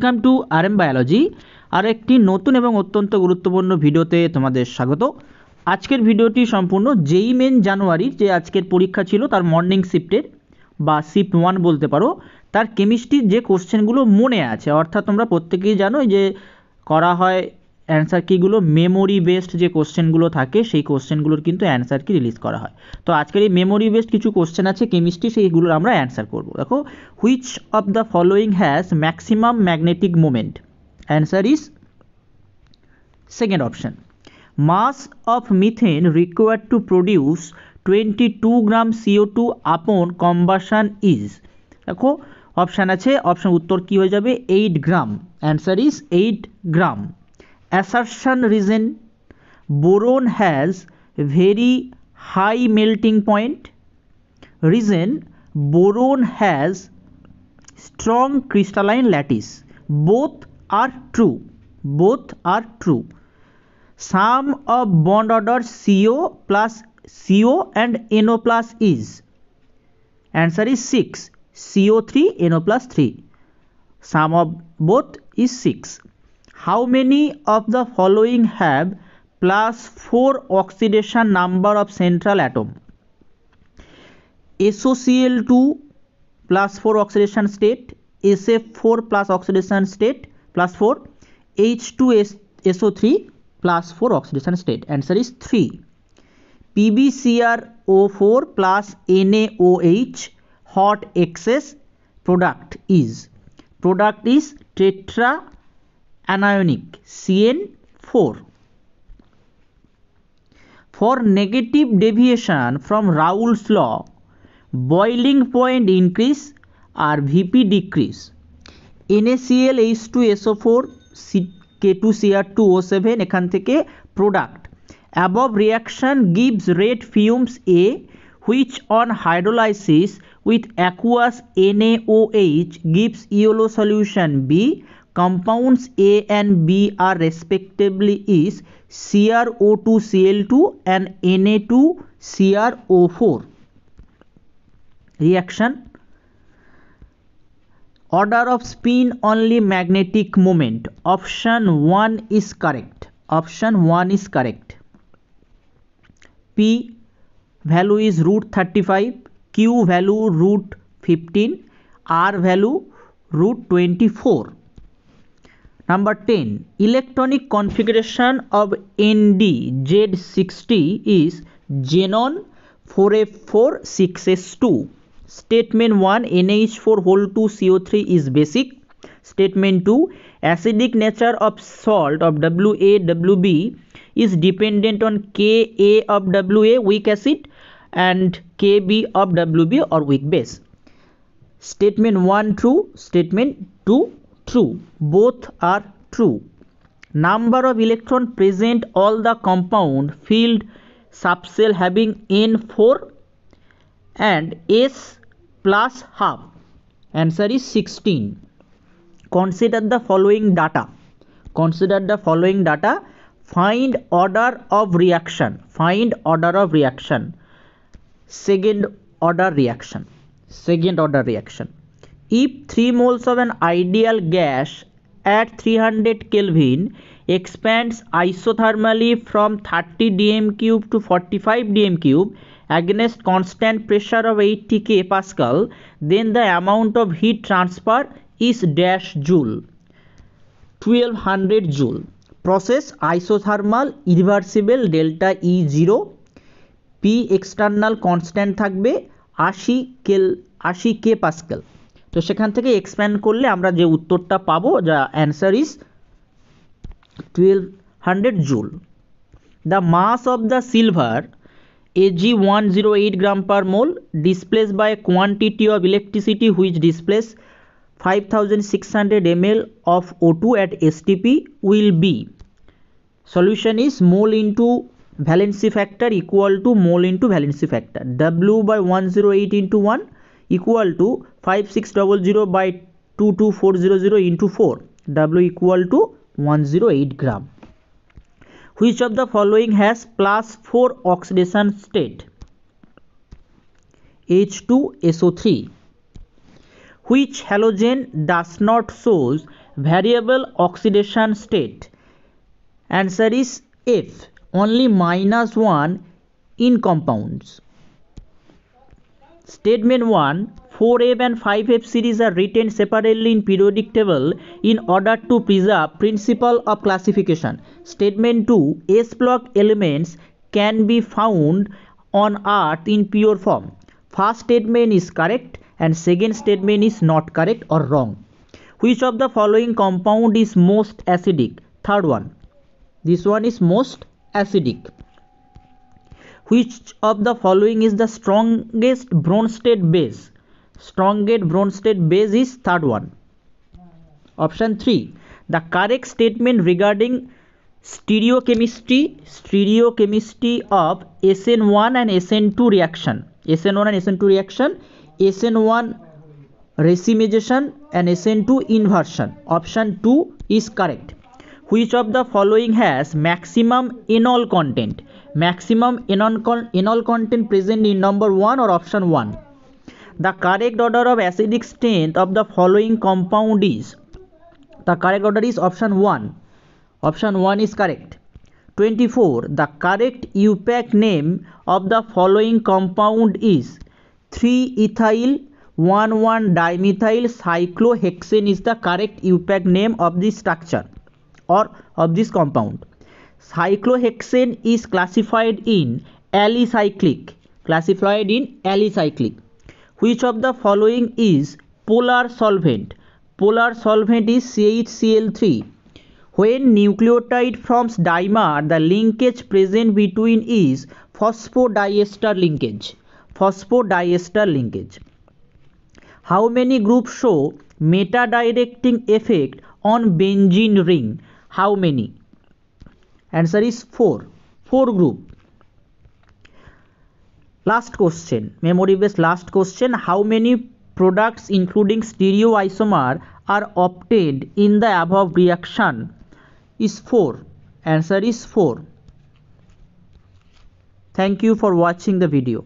Welcome to RM biology. আর একটি নতুন এবং অত্যন্ত গুরুত্বপূর্ণ ভিডিওতে তোমাদের স্বাগত। আজকের ভিডিওটি সম্পূর্ণ যেই মেন জানুয়ারির যে আজকের পরীক্ষা ছিল তার মর্নিং শিফটের বা শিফট 1 বলতে পারো, তার কেমিস্ট্রির যে কোশ্চেনগুলো মনে আছে, অর্থাৎ তোমরা প্রত্যেকেই জানো যে করা হয় অ্যান্সার কিগুলো মেমোরি বেসড যে কোশ্চেনগুলো থাকে সেই কোশ্চেনগুলোর কিন্তু অ্যান্সার কি রিলিজ করা হয়। তো আজকের এই মেমোরি বেসড কিছু কোশ্চেন আছে কেমিস্ট্রি, সেইগুলোর আমরা অ্যান্সার করব। দেখো, which of the following has maximum magnetic moment? Answer is second option. Mass of methane required to produce 22 gram CO2 upon combustion is. দেখো অপশান আছে, অপশান উত্তর কি হয়ে যাবে 8 gram. Answer is 8 gram. Assertion reason, boron has very high melting point. Reason, boron has strong crystalline lattice. Both are true. Both are true. Sum of bond order CO plus CO and NO plus is. Answer is 6. CO3 NO plus 3. Sum of both is 6. How many of the following have +4 oxidation number of central atom? SOCl2 +4 oxidation state, SF4 plus oxidation state +4, H2SO3 +4 oxidation state. Answer is 3. PbCrO4 plus NaOH hot excess product is tetra anionic CN4. For negative deviation from Raoult's law, boiling point increase or Vp decrease. NaCl H2SO4 K2Cr2O7 এখান থেকে product. Above reaction gives red fumes A, which on hydrolysis with aqueous NaOH gives yellow solution B. Compounds A and B are respectively is CrO2Cl2 and Na2CrO4. Reaction. Order of spin only magnetic moment. Option 1 is correct. Option 1 is correct. P value is √35, Q value √15, R value √24. Number 10. Electronic configuration of NdZ60 is xenon 4F4 6s2. Statement 1. NaH4 2CO3 is basic. Statement 2. Acidic nature of salt of WaWb is dependent on Ka of Wa weak acid and Kb of Wb or weak base. Statement 1 true. Statement 2 true. Both are true. Number of electron present all the compound filled subshell having N4 and S plus half. Answer is 16. Consider the following data. Consider the following data. Find order of reaction. Find order of reaction. Second order reaction. Second order reaction. If 3 moles of an ideal gas at 300 Kelvin expands isothermally from 30 dm cube to 45 dm cube against constant pressure of 80 kPa, then the amount of heat transfer is dash joule. 1200 joule. Process isothermal irreversible delta E0. P external constant থাকবে 80 kPa। তো সেখান থেকে expand করলে আমরা যে উত্তরটা পাবো, যা answer is 1200 joule. The mass of the silver Ag 108 gram per mole displaced by a quantity of electricity which displaces 5600 ml of O2 at STP will be. Solution is mole into valency factor equal to mole into valency factor. W by 108 into 1 equal to 5600 by 22400 into 4. W equal to 108 gram. Which of the following has +4 oxidation state? H2SO3. Which halogen does not shows variable oxidation state? Answer is F, only -1 in compounds. Statement 1, 4F and 5F series are written separately in periodic table in order to preserve principle of classification. Statement 2, S block elements can be found on earth in pure form. First statement is correct and second statement is not correct or wrong. Which of the following compound is most acidic? Third one. This one is most acidic. Which of the following is the strongest Bronsted base? Strongest Bronsted base is third one. Option 3. The correct statement regarding stereochemistry of SN1 and SN2 reaction. SN1 and SN2 reaction. SN1 racemization and SN2 inversion. Option 2 is correct. Which of the following has maximum enol content? Maximum enol content present in number 1 or option 1? The correct order of acidic strength of the following compound is? The correct order is option 1. Option 1 is correct. 24. The correct UPAC name of the following compound is 3-ethyl-1,1-dimethyl cyclohexane is the correct UPAC name of this structure or of this compound. Cyclohexane is classified in alicyclic. Which of the following is polar solvent? Polar solvent is CHCl3. When nucleotide forms dimer, the linkage present between is phosphodiester linkage. How many groups show meta-directing effect on benzene ring? How many? Answer is 4. 4 group. Last question, memory based last question. How many products including stereoisomer are obtained in the above reaction? Is 4. Answer is 4. Thank you for watching the video.